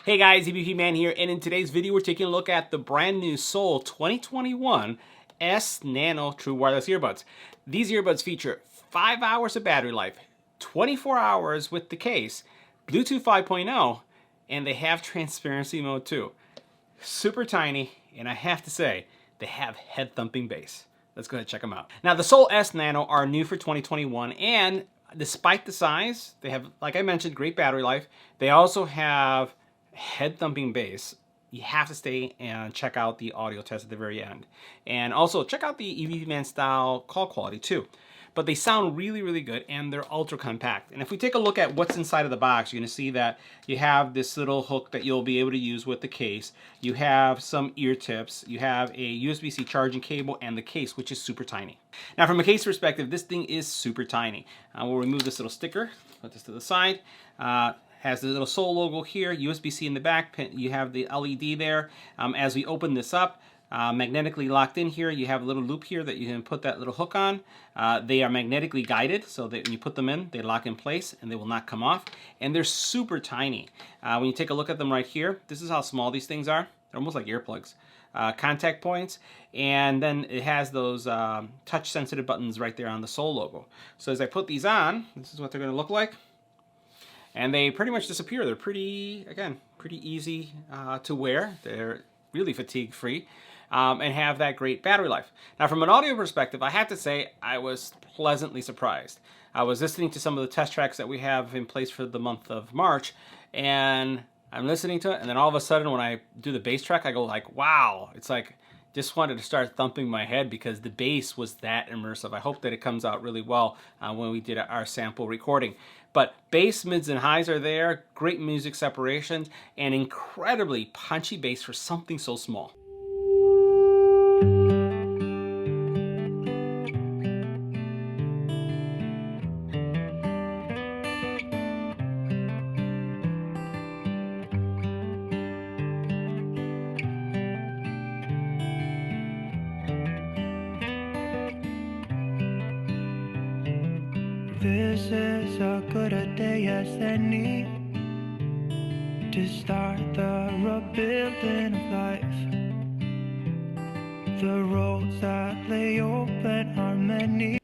Hey guys, EBPMAN here, and in today's video we're taking a look at the brand new Soul 2021 S-nano True Wireless Earbuds. These earbuds feature 5 hours of battery life, 24 hours with the case, Bluetooth 5.0, and they have transparency mode too. Super tiny, and I have to say, they have head-thumping bass. Let's go ahead and check them out. Now the Soul S-nano are new for 2021, and despite the size, they have, like I mentioned, great battery life. They also have head-thumping bass. You have to stay and check out the audio test at the very end. And also check out the EBPMAN style call quality too. But they sound really, really good, and they're ultra compact. And if we take a look at what's inside of the box, you're gonna see that you have this little hook that you'll be able to use with the case. You have some ear tips. You have a USB-C charging cable and the case, which is super tiny. Now from a case perspective, this thing is super tiny. We'll remove this little sticker, put this to the side. Has the little Soul logo here, USB-C in the back, you have the LED there. As we open this up, magnetically locked in here, you have a little loop here that you can put that little hook on. They are magnetically guided, so that when you put them in, they lock in place and they will not come off. And they're super tiny. When you take a look at them right here, this is how small these things are. They're almost like earplugs. Contact points, and then it has those touch sensitive buttons right there on the Soul logo. So as I put these on, this is what they're going to look like. And they pretty much disappear. They're pretty, again, pretty easy to wear. They're really fatigue free and have that great battery life. Now from an audio perspective, I have to say I was pleasantly surprised. I was listening to some of the test tracks that we have in place for the month of March, and I'm listening to it, and then all of a sudden when I do the bass track, I go like, wow. It's like, just wanted to start thumping my head because the bass was that immersive. I hope that it comes out really well when we did our sample recording. But bass, mids, and highs are there, great music separation, and incredibly punchy bass for something so small. This is a good a day as any to start the rebuilding of life. The roads that lay open are many.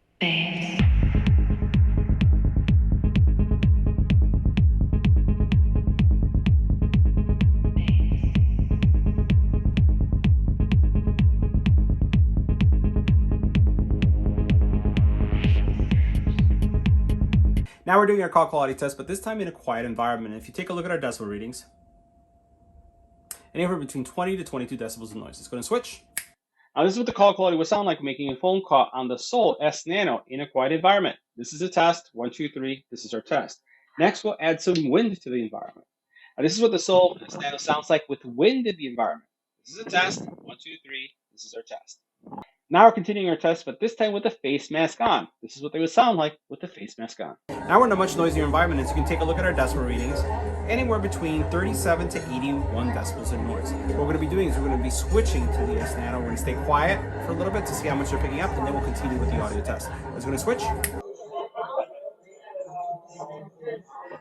Now we're doing our call quality test, but this time in a quiet environment. If you take a look at our decibel readings, anywhere between 20 to 22 decibels of noise. Let's go and switch. Now this is what the call quality would sound like making a phone call on the Soul S-nano in a quiet environment. This is a test. 1, 2, 3. This is our test. Next, we'll add some wind to the environment. Now this is what the Soul S-nano sounds like with wind in the environment. This is a test. 1, 2, 3. This is our test. Now we're continuing our test, but this time with the face mask on. This is what they would sound like with the face mask on. Now we're in a much noisier environment, as you can take a look at our decibel readings. Anywhere between 37 to 81 decibels of noise. What we're going to be doing is we're going to be switching to the S-nano. We're going to stay quiet for a little bit to see how much they're picking up, and then we'll continue with the audio test. Let's go to switch.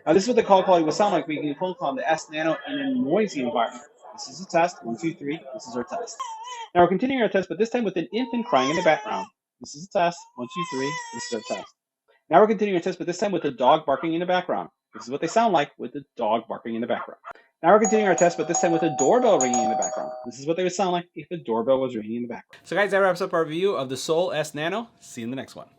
Now this is what the call quality would sound like making a phone call on the S-nano in a noisy environment. This is a test. 1, 2, 3. This is our test. Now we're continuing our test, but this time with an infant crying in the background. This is a test. 1, 2, 3. This is our test. Now we're continuing our test, but this time with a dog barking in the background. This is what they sound like with the dog barking in the background. Now we're continuing our test, but this time with a doorbell ringing in the background. This is what they would sound like if the doorbell was ringing in the background. So guys, that wraps up our review of the Soul S-nano. See you in the next one.